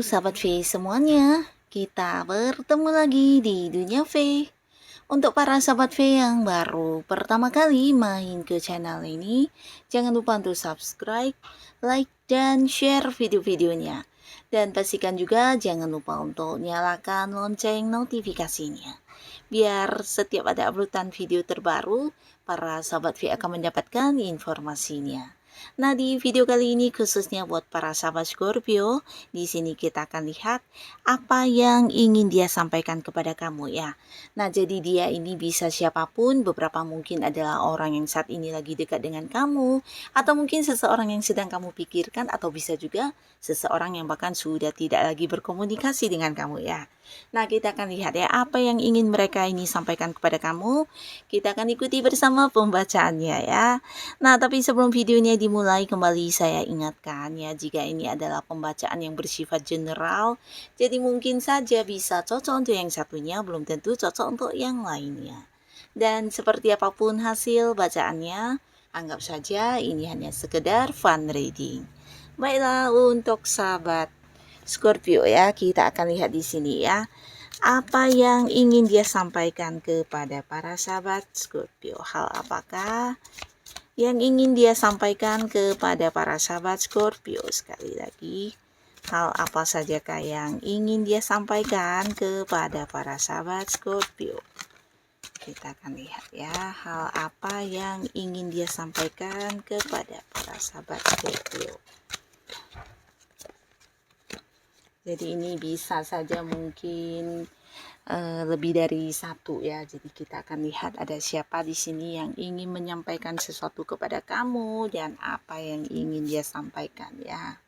sahabat V semuanya, kita bertemu lagi di Dunia V. Untuk para sahabat V yang baru pertama kali main ke channel ini, jangan lupa untuk subscribe, like, dan share video-videonya. Dan pastikan juga jangan lupa untuk nyalakan lonceng notifikasinya. Biar setiap ada uploadan video terbaru, para sahabat V akan mendapatkan informasinya. Nah, di video kali ini khususnya buat para sahabat Scorpio, di sini kita akan lihat apa yang ingin dia sampaikan kepada kamu ya. Nah, jadi dia ini bisa siapapun, beberapa mungkin adalah orang yang saat ini lagi dekat dengan kamu, atau mungkin seseorang yang sedang kamu pikirkan, atau bisa juga seseorang yang bahkan sudah tidak lagi berkomunikasi dengan kamu ya. Nah, kita akan lihat ya apa yang ingin mereka ini sampaikan kepada kamu. Kita akan ikuti bersama pembacaannya ya. Nah, tapi sebelum videonya dimulai, kembali saya ingatkan ya, jika ini adalah pembacaan yang bersifat general, jadi mungkin saja bisa cocok untuk yang satunya, belum tentu cocok untuk yang lainnya. Dan seperti apapun hasil bacaannya, anggap saja ini hanya sekedar fun reading. Baiklah, untuk sahabat Scorpio ya, kita akan lihat di sini ya, apa yang ingin dia sampaikan kepada para sahabat Scorpio. Hal apakah yang ingin dia sampaikan kepada para sahabat Scorpio? Sekali lagi, hal apa sajakah yang ingin dia sampaikan kepada para sahabat Scorpio? Kita akan lihat ya, hal apa yang ingin dia sampaikan kepada para sahabat Scorpio. Jadi ini bisa saja mungkin lebih dari satu ya. Jadi kita akan lihat ada siapa di sini yang ingin menyampaikan sesuatu kepada kamu dan apa yang ingin dia sampaikan ya.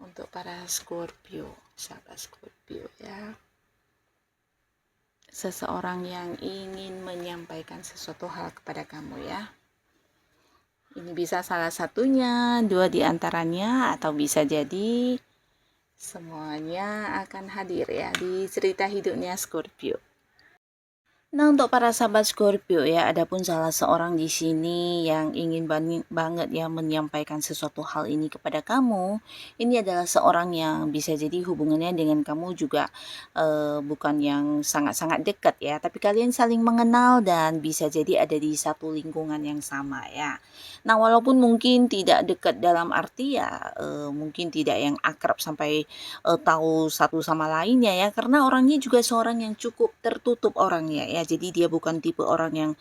Untuk para Scorpio, sahabat Scorpio ya. Seseorang yang ingin menyampaikan sesuatu hal kepada kamu ya. Ini bisa salah satunya, dua di antaranya, atau bisa jadi semuanya akan hadir ya di cerita hidupnya Scorpio. Nah, untuk para sahabat Scorpio ya, adapun salah seorang di sini yang ingin banget ya menyampaikan sesuatu hal ini kepada kamu. Ini adalah seorang yang bisa jadi hubungannya dengan kamu juga bukan yang sangat-sangat dekat ya, tapi kalian saling mengenal dan bisa jadi ada di satu lingkungan yang sama ya. Nah, walaupun mungkin tidak dekat dalam arti ya mungkin tidak yang akrab sampai tahu satu sama lainnya ya, karena orangnya juga seorang yang cukup tertutup orangnya ya. Jadi dia bukan tipe orang yang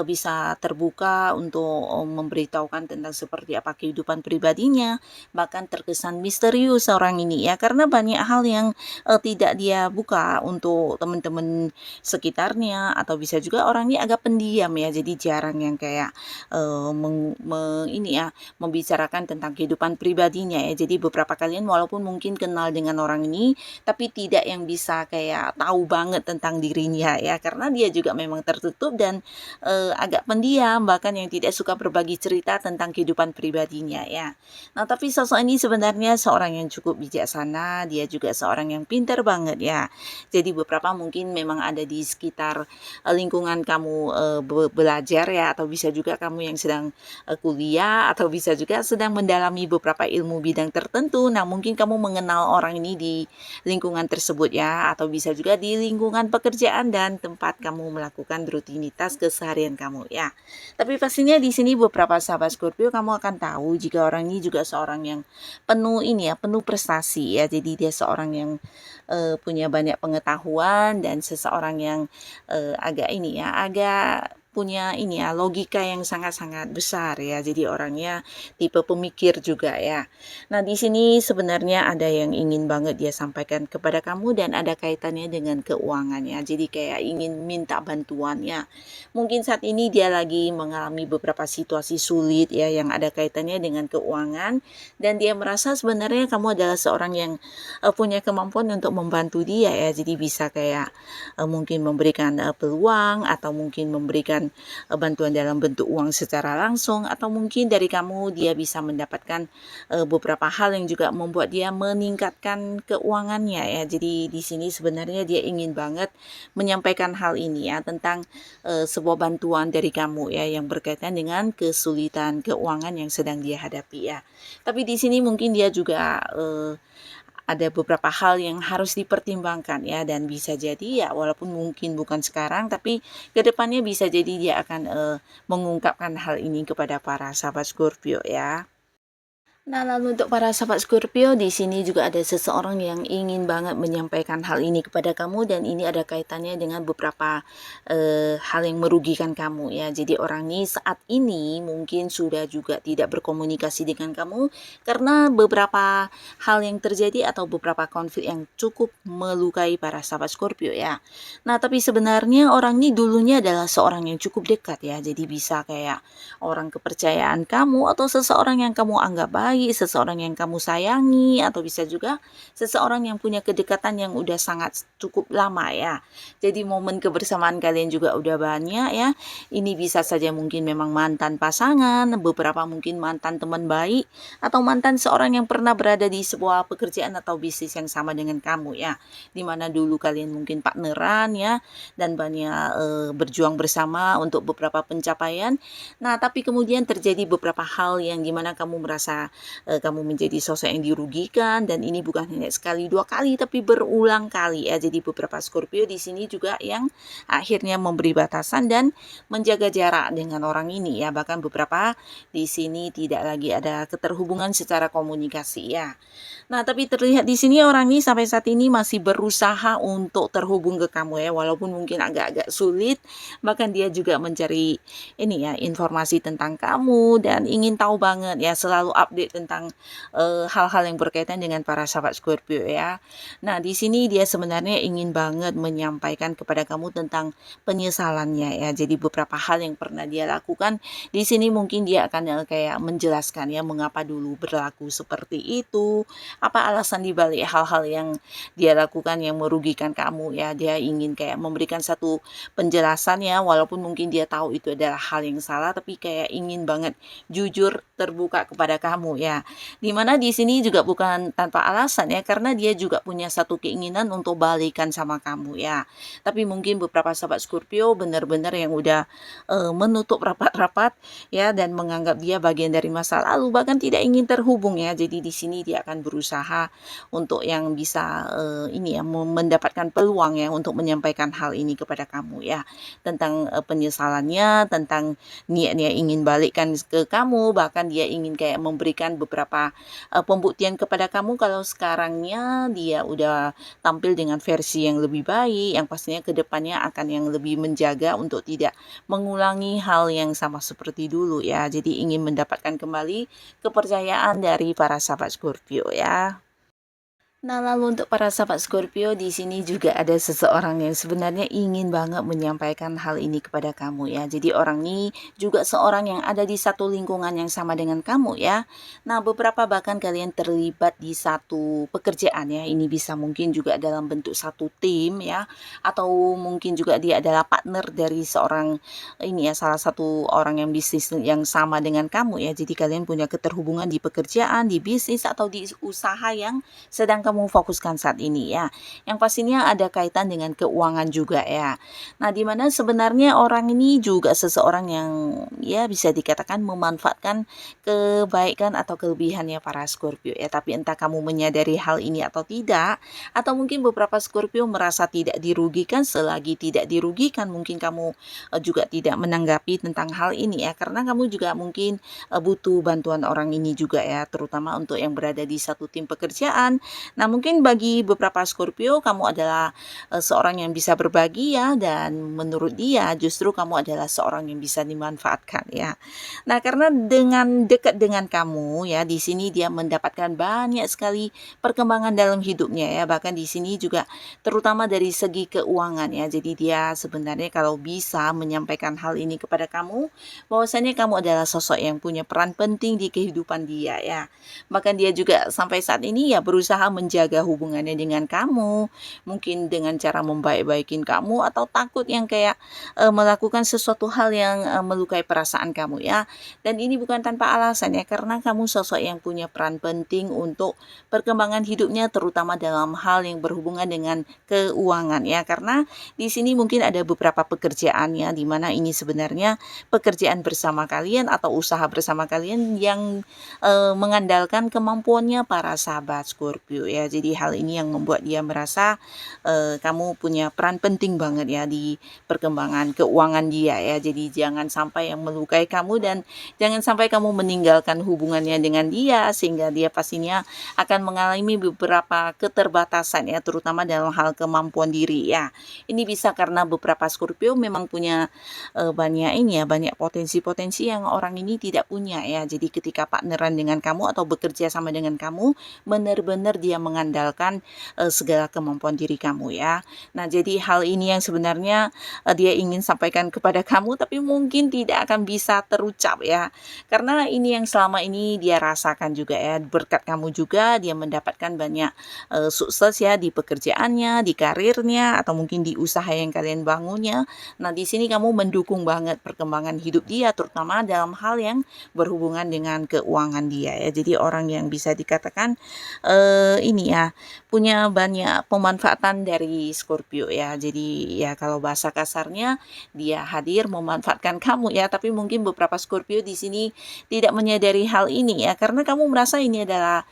bisa terbuka untuk memberitahukan tentang seperti apa kehidupan pribadinya, bahkan terkesan misterius orang ini ya, karena banyak hal yang tidak dia buka untuk teman-teman sekitarnya, atau bisa juga orangnya agak pendiam ya, jadi jarang yang kayak membicarakan tentang kehidupan pribadinya ya. Jadi beberapa kalian walaupun mungkin kenal dengan orang ini, tapi tidak yang bisa kayak tahu banget tentang dirinya ya, karena dia juga memang tertutup dan agak pendiam, bahkan yang tidak suka berbagi cerita tentang kehidupan pribadinya ya. Nah, tapi sosok ini sebenarnya seorang yang cukup bijaksana, dia juga seorang yang pintar banget ya. Jadi beberapa mungkin memang ada di sekitar lingkungan kamu belajar ya, atau bisa juga kamu yang sedang kuliah, atau bisa juga sedang mendalami beberapa ilmu bidang tertentu. Nah, mungkin kamu mengenal orang ini di lingkungan tersebut ya, atau bisa juga di lingkungan pekerjaan dan tempat kamu melakukan rutinitas keseharian kamu ya. Tapi pastinya di sini beberapa sahabat Scorpio, kamu akan tahu jika orang ini juga seorang yang penuh penuh prestasi ya. Jadi dia seorang yang punya banyak pengetahuan dan seseorang yang agak punya logika yang sangat-sangat besar ya. Jadi orangnya tipe pemikir juga ya. Nah, di sini sebenarnya ada yang ingin banget dia sampaikan kepada kamu dan ada kaitannya dengan keuangannya. Jadi kayak ingin minta bantuannya. Mungkin saat ini dia lagi mengalami beberapa situasi sulit ya yang ada kaitannya dengan keuangan, dan dia merasa sebenarnya kamu adalah seorang yang punya kemampuan untuk membantu dia ya. Jadi bisa kayak mungkin memberikan peluang, atau mungkin memberikan bantuan dalam bentuk uang secara langsung, atau mungkin dari kamu dia bisa mendapatkan beberapa hal yang juga membuat dia meningkatkan keuangannya ya. Jadi di sini sebenarnya dia ingin banget menyampaikan hal ini ya, tentang sebuah bantuan dari kamu ya yang berkaitan dengan kesulitan keuangan yang sedang dia hadapi ya. Tapi di sini mungkin dia juga ada beberapa hal yang harus dipertimbangkan ya, dan bisa jadi ya walaupun mungkin bukan sekarang tapi kedepannya bisa jadi dia akan mengungkapkan hal ini kepada para sahabat Scorpio ya. Nah, lalu untuk para sahabat Scorpio, di sini juga ada seseorang yang ingin banget menyampaikan hal ini kepada kamu, dan ini ada kaitannya dengan beberapa hal yang merugikan kamu ya. Jadi orang ini saat ini mungkin sudah juga tidak berkomunikasi dengan kamu karena beberapa hal yang terjadi atau beberapa konflik yang cukup melukai para sahabat Scorpio ya. Nah, tapi sebenarnya orang ini dulunya adalah seorang yang cukup dekat ya. Jadi bisa kayak orang kepercayaan kamu atau seseorang yang kamu anggap baik, seseorang yang kamu sayangi, atau bisa juga seseorang yang punya kedekatan yang udah sangat cukup lama ya. Jadi momen kebersamaan kalian juga udah banyak ya. Ini bisa saja mungkin memang mantan pasangan, beberapa mungkin mantan teman baik, atau mantan seorang yang pernah berada di sebuah pekerjaan atau bisnis yang sama dengan kamu ya. Dimana dulu kalian mungkin partneran ya, dan banyak berjuang bersama untuk beberapa pencapaian. Nah, tapi kemudian terjadi beberapa hal yang dimana kamu merasa kamu menjadi sosok yang dirugikan, dan ini bukan hanya sekali dua kali tapi berulang kali ya. Jadi beberapa Scorpio di sini juga yang akhirnya memberi batasan dan menjaga jarak dengan orang ini ya. Bahkan beberapa di sini tidak lagi ada keterhubungan secara komunikasi ya. Nah, tapi terlihat di sini orang ini sampai saat ini masih berusaha untuk terhubung ke kamu ya, walaupun mungkin agak-agak sulit. Bahkan dia juga mencari ini ya, informasi tentang kamu dan ingin tahu banget ya, selalu update tentang hal-hal yang berkaitan dengan para sahabat Scorpio ya. Nah, di sini dia sebenarnya ingin banget menyampaikan kepada kamu tentang penyesalannya ya. Jadi beberapa hal yang pernah dia lakukan di sini mungkin dia akan kayak menjelaskan ya mengapa dulu berlaku seperti itu, apa alasan dibalik hal-hal yang dia lakukan yang merugikan kamu ya. Dia ingin kayak memberikan satu penjelasan ya, walaupun mungkin dia tahu itu adalah hal yang salah, tapi kayak ingin banget jujur terbuka kepada kamu ya. Dimana di sini juga bukan tanpa alasan ya, karena dia juga punya satu keinginan untuk balikan sama kamu ya. Tapi mungkin beberapa sahabat Scorpio benar-benar yang udah menutup rapat-rapat ya, dan menganggap dia bagian dari masa lalu, bahkan tidak ingin terhubung ya. Jadi di sini dia akan berusaha untuk yang bisa ini ya, mendapatkan peluang ya untuk menyampaikan hal ini kepada kamu ya, tentang penyesalannya, tentang niatnya ingin balikkan ke kamu. Bahkan dia ingin kayak memberikan beberapa pembuktian kepada kamu kalau sekarangnya dia udah tampil dengan versi yang lebih baik, yang pastinya kedepannya akan yang lebih menjaga untuk tidak mengulangi hal yang sama seperti dulu ya. Jadi ingin mendapatkan kembali kepercayaan dari para sahabat Scorpio ya. Nah, lalu untuk para sahabat Scorpio, di sini juga ada seseorang yang sebenarnya ingin banget menyampaikan hal ini kepada kamu ya. Jadi orang ini juga seorang yang ada di satu lingkungan yang sama dengan kamu ya. Nah, beberapa bahkan kalian terlibat di satu pekerjaan ya. Ini bisa mungkin juga dalam bentuk satu tim ya, atau mungkin juga dia adalah partner dari seorang ini ya, salah satu orang yang bisnis yang sama dengan kamu ya. Jadi kalian punya keterhubungan di pekerjaan, di bisnis, atau di usaha yang sedang kamu fokuskan saat ini ya. Yang pastinya ada kaitan dengan keuangan juga ya. Nah, dimana sebenarnya orang ini juga seseorang yang ya bisa dikatakan memanfaatkan kebaikan atau kelebihannya para Scorpio ya. Tapi entah kamu menyadari hal ini atau tidak, atau mungkin beberapa Scorpio merasa tidak dirugikan. Selagi tidak dirugikan, mungkin kamu juga tidak menanggapi tentang hal ini ya, karena kamu juga mungkin butuh bantuan orang ini juga ya, terutama untuk yang berada di satu tim pekerjaan. Nah, mungkin bagi beberapa Scorpio kamu adalah seorang yang bisa berbagi ya, dan menurut dia justru kamu adalah seorang yang bisa dimanfaatkan ya. Nah, karena dengan dekat dengan kamu ya, di sini dia mendapatkan banyak sekali perkembangan dalam hidupnya ya. Bahkan di sini juga terutama dari segi keuangan ya. Jadi dia sebenarnya kalau bisa menyampaikan hal ini kepada kamu, bahwasanya kamu adalah sosok yang punya peran penting di kehidupan dia ya. Bahkan dia juga sampai saat ini ya berusaha menjaga hubungannya dengan kamu, mungkin dengan cara membaik-baikin kamu, atau takut yang kayak melakukan sesuatu hal yang melukai perasaan kamu ya. Dan ini bukan tanpa alasan ya, karena kamu sosok yang punya peran penting untuk perkembangan hidupnya, terutama dalam hal yang berhubungan dengan keuangan ya. Karena di sini mungkin ada beberapa pekerjaan ya, di mana ini sebenarnya pekerjaan bersama kalian atau usaha bersama kalian yang mengandalkan kemampuannya para sahabat Scorpio ya. ya. Jadi hal ini yang membuat dia merasa kamu punya peran penting banget ya di perkembangan keuangan dia ya. Jadi jangan sampai yang melukai kamu dan jangan sampai kamu meninggalkan hubungannya dengan dia sehingga dia pastinya akan mengalami beberapa keterbatasan ya, terutama dalam hal kemampuan diri ya. Ini bisa karena beberapa Scorpio memang punya banyak ini ya, banyak potensi-potensi yang orang ini tidak punya ya. Jadi ketika partneran dengan kamu atau bekerja sama dengan kamu, benar-benar dia mengandalkan segala kemampuan diri kamu ya. Nah, jadi hal ini yang sebenarnya dia ingin sampaikan kepada kamu tapi mungkin tidak akan bisa terucap ya. Karena ini yang selama ini dia rasakan juga ya. Berkat kamu juga dia mendapatkan banyak sukses ya di pekerjaannya, di karirnya atau mungkin di usaha yang kalian bangunnya. Nah, di sini kamu mendukung banget perkembangan hidup dia, terutama dalam hal yang berhubungan dengan keuangan dia ya. Jadi orang yang bisa dikatakan ini ya, punya banyak pemanfaatan dari Scorpio ya. Jadi ya kalau bahasa kasarnya dia hadir memanfaatkan kamu ya, tapi mungkin beberapa Scorpio di sini tidak menyadari hal ini ya, karena kamu merasa ini adalah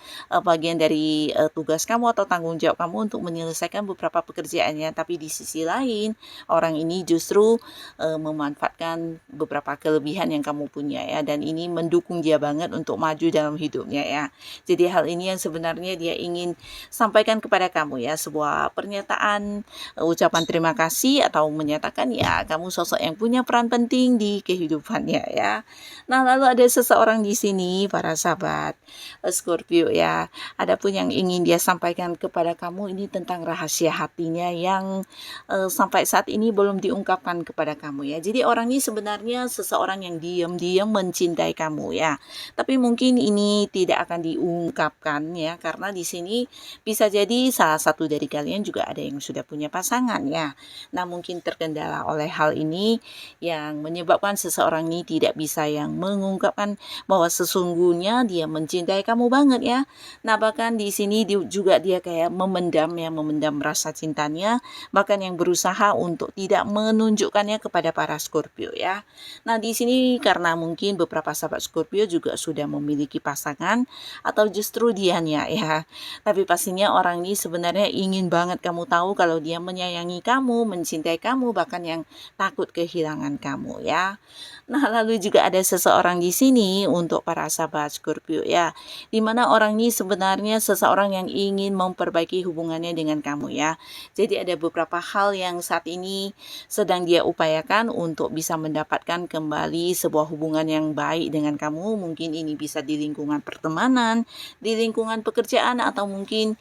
bagian dari tugas kamu atau tanggung jawab kamu untuk menyelesaikan beberapa pekerjaannya. Tapi di sisi lain, orang ini justru memanfaatkan beberapa kelebihan yang kamu punya ya, dan ini mendukung dia banget untuk maju dalam hidupnya ya. Jadi hal ini yang sebenarnya dia ingin sampaikan kepada kamu ya, sebuah pernyataan ucapan terima kasih atau menyatakan ya kamu sosok yang punya peran penting di kehidupannya ya. Nah, lalu ada seseorang di sini para sahabat Scorpio ya, ada pun yang ingin dia sampaikan kepada kamu ini tentang rahasia hatinya yang sampai saat ini belum diungkapkan kepada kamu ya. Jadi orang ini sebenarnya seseorang yang diam-diam mencintai kamu ya. Tapi mungkin ini tidak akan diungkapkan ya, karena di sini bisa jadi salah satu dari kalian juga ada yang sudah punya pasangan ya. Nah, mungkin terkendala oleh hal ini yang menyebabkan seseorang ini tidak bisa yang mengungkapkan bahwa sesungguhnya dia mencintai kamu banget ya. Nah, bahkan di sini juga dia kayak memendam rasa cintanya, bahkan yang berusaha untuk tidak menunjukkannya kepada para Scorpio ya. Nah, di sini karena mungkin beberapa sahabat Scorpio juga sudah memiliki pasangan atau justru dianya ya. Tapi pastinya orang ini sebenarnya ingin banget kamu tahu kalau dia menyayangi kamu, mencintai kamu, bahkan yang takut kehilangan kamu ya. Nah, lalu juga ada seseorang di sini untuk para sahabat Scorpio ya, dimana orang ini sebenarnya seseorang yang ingin memperbaiki hubungannya dengan kamu ya. Jadi ada beberapa hal yang saat ini sedang dia upayakan untuk bisa mendapatkan kembali sebuah hubungan yang baik dengan kamu. Mungkin ini bisa di lingkungan pertemanan, di lingkungan pekerjaan, atau mungkin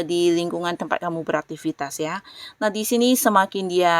di lingkungan tempat kamu beraktivitas ya. Nah, di sini semakin dia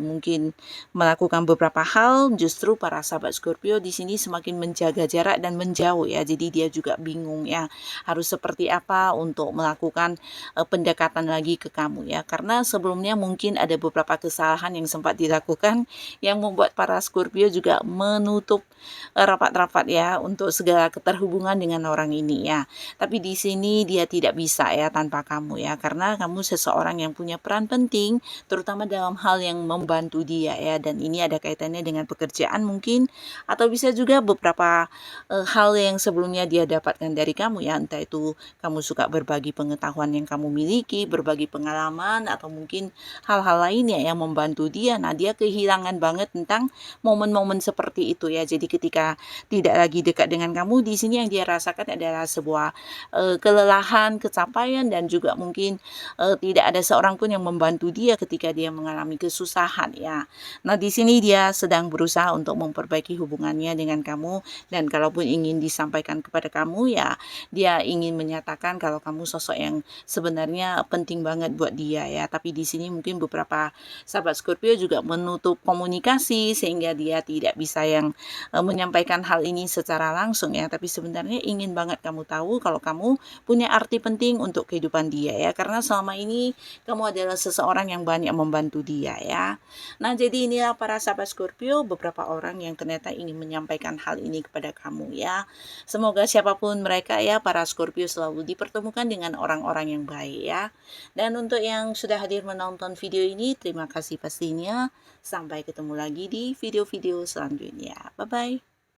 mungkin melakukan beberapa hal, justru para sahabat Scorpio di sini semakin menjaga jarak dan menjauh ya. Jadi dia juga bingung ya harus seperti apa untuk melakukan pendekatan lagi ke kamu ya. Karena sebelumnya mungkin ada beberapa kesalahan yang sempat dilakukan yang membuat para Scorpio juga menutup rapat-rapat ya untuk segala keterhubungan dengan orang ini ya. Tapi di sini dia tidak bisa ya tanpa kamu ya, karena kamu seseorang yang punya peran penting terutama dalam hal yang membantu dia ya, dan ini ada kaitannya dengan pekerjaan mungkin, atau bisa juga beberapa hal yang sebelumnya dia dapatkan dari kamu ya, entah itu kamu suka berbagi pengetahuan yang kamu miliki, berbagi pengalaman, atau mungkin hal-hal lainnya yang membantu dia. Nah, dia kehilangan banget tentang momen-momen seperti itu ya. Jadi ketika tidak lagi dekat dengan kamu, di sini yang dia rasakan adalah sebuah kelelahan, capaian, dan juga mungkin tidak ada seorang pun yang membantu dia ketika dia mengalami kesusahan ya. Nah, di sini dia sedang berusaha untuk memperbaiki hubungannya dengan kamu, dan kalaupun ingin disampaikan kepada kamu ya, dia ingin menyatakan kalau kamu sosok yang sebenarnya penting banget buat dia ya. Tapi di sini mungkin beberapa sahabat Scorpio juga menutup komunikasi sehingga dia tidak bisa yang menyampaikan hal ini secara langsung ya. Tapi sebenarnya ingin banget kamu tahu kalau kamu punya arti penting untuk kehidupan dia ya, karena selama ini kamu adalah seseorang yang banyak membantu dia ya. Nah, jadi inilah para sahabat Scorpio, beberapa orang yang ternyata ingin menyampaikan hal ini kepada kamu ya. Semoga siapapun mereka ya, para Scorpio selalu dipertemukan dengan orang-orang yang baik ya. Dan untuk yang sudah hadir menonton video ini, terima kasih pastinya. Sampai ketemu lagi di video-video selanjutnya. Bye-bye.